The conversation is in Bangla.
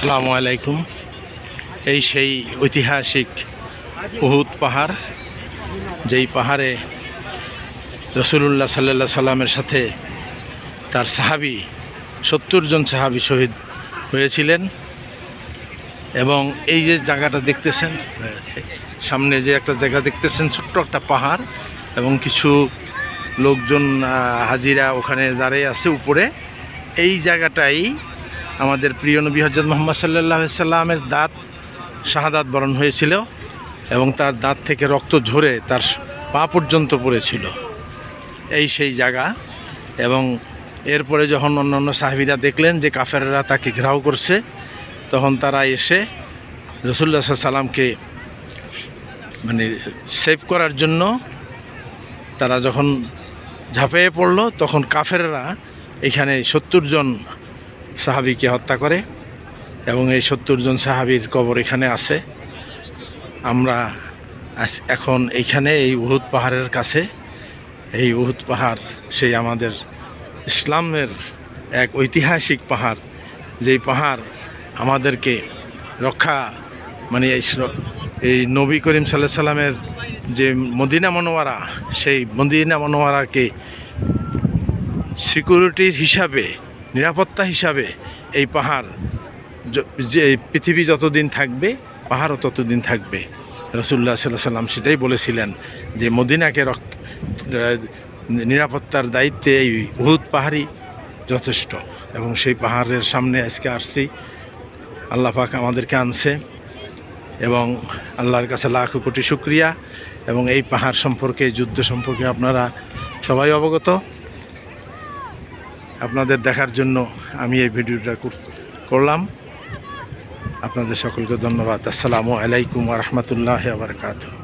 আসসালামু আলাইকুম। এই সেই ঐতিহাসিক উহুদ পাহাড়, যেই পাহাড়ে রাসূলুল্লাহ সাল্লাল্লাহু সাল্লামের সাথে তার সাহাবী 70 জন সাহাবী শহীদ হয়েছিলেন। এবং এই যে জায়গাটা দেখতেছেন, সামনে যে একটা জায়গা দেখতেছেন, ছোট্ট একটা পাহাড়, এবং কিছু লোকজন হাজিরা ওখানে দাঁড়িয়ে আছে উপরে। এই জায়গাটাই আমাদের প্রিয় নবী হযরত মুহাম্মদ সাল্লাল্লাহু আলাইহি সাল্লামের দাঁত শাহাদাত বরণ হয়েছিল এবং তার দাঁত থেকে রক্ত ঝরে তার পা পর্যন্ত পড়েছিল। এই সেই জায়গা। এবং এরপরে যখন অন্যান্য সাহাবীরা দেখলেন যে কাফেররা তাকে ঘেরাও করছে, তখন তারা এসে রাসূলুল্লাহ সাল্লাল্লাহু আলাইহি সাল্লামকে সেভ করার জন্য তারা যখন ঝাঁপিয়ে পড়ল, তখন কাফেররা এখানে 70 জন সাহাবীকে হত্যা করে এবং এই 70 জন সাহাবীর কবর এখানে আছে। আমরা এখন এইখানে এই উহুদ পাহাড়ের কাছে। এই উহুদ পাহাড় সেই আমাদের ইসলামের এক ঐতিহাসিক পাহাড়, যেই পাহাড় আমাদেরকে রক্ষা এই নবী করিম সাল্লাল্লাহু আলাইহি সাল্লামের যে মদিনা মনোয়ারা, সেই মদিনা মনোয়ারাকে সিকিউরিটির হিসাবে, নিরাপত্তা হিসাবে এই পাহাড়, যে পৃথিবী যতদিন থাকবে পাহাড়ও ততদিন থাকবে। রাসূলুল্লাহ সাল্লাল্লাহু আলাইহি সাল্লাম সেটাই বলেছিলেন যে মদিনাকে নিরাপত্তার দায়িত্বে এই উহুদ পাহাড়ই যথেষ্ট। এবং সেই পাহাড়ের সামনে আজকে আসছি, আল্লাহ পাক আমাদেরকে আনছে এবং আল্লাহর কাছে লাখ কোটি শুকরিয়া। এবং এই পাহাড় সম্পর্কে, যুদ্ধ সম্পর্কে আপনারা সবাই অবগত। আপনাদের দেখার জন্য আমি এই ভিডিওটা করলাম। আপনাদের সকলকে ধন্যবাদ। আসসালামু আলাইকুম ওয়া রাহমাতুল্লাহি ওয়া বারাকাতুহু।